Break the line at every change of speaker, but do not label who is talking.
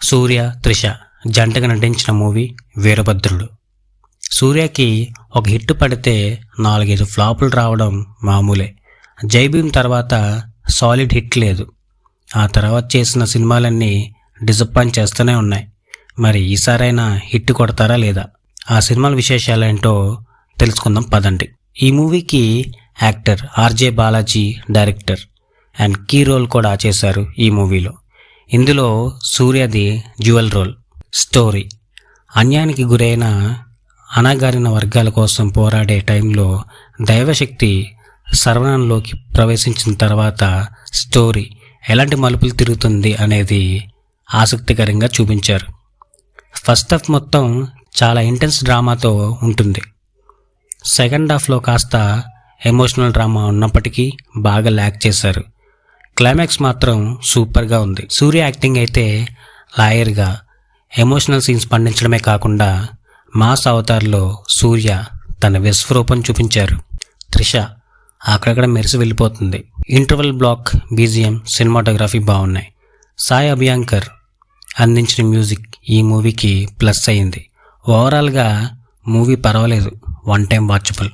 సూర్య, త్రిష జంటగా నటించిన మూవీ వీరభద్రుడు. సూర్యకి ఒక హిట్ పడితే 4-5 ఫ్లాపులు రావడం మామూలే. జై భీమ్ తర్వాత సాలిడ్ హిట్ లేదు. ఆ తర్వాత చేసిన సినిమాలన్నీ డిసప్పాయింట్ చేస్తూనే ఉన్నాయి. మరి ఈసారైనా హిట్ కొడతారా లేదా? ఆ సినిమాల విశేషాలేంటో తెలుసుకుందాం పదండి. ఈ మూవీకి actor RJ Balaji director and key role కూడా చేశారు ఈ మూవీలో. ఇందులో సూర్యది డ్యూయల్ రోల్. స్టోరీ: అన్యాయానికి గురైన అణగారిన వర్గాల కోసం పోరాడే టైంలో దైవశక్తి సర్వనంలోకి ప్రవేశించిన తర్వాత స్టోరీ ఎలాంటి మలుపులు తిరుగుతుంది అనేది ఆసక్తికరంగా చూపించారు. ఫస్ట్ హాఫ్ మొత్తం చాలా ఇంటెన్స్ డ్రామాతో ఉంటుంది. సెకండ్ హాఫ్లో కాస్త ఎమోషనల్ డ్రామా ఉన్నప్పటికీ బాగా ల్యాక్ చేశారు. క్లైమాక్స్ మాత్రం సూపర్గా ఉంది. సూర్య యాక్టింగ్ అయితే లాయర్గా ఎమోషనల్ సీన్స్ పండించడమే కాకుండా మాస్ అవతార్లో సూర్య తన విశ్వరూపం చూపించారు. త్రిష అక్కడక్కడ మెరిసి వెళ్ళిపోతుంది. ఇంటర్వెల్ బ్లాక్, బీజిఎం, సినిమాటోగ్రఫీ బాగున్నాయి. సాయి అభ్యాంకర్ అందించిన మ్యూజిక్ ఈ మూవీకి ప్లస్ అయింది. ఓవరాల్గా మూవీ పర్వాలేదు, వన్ టైం వాచబుల్.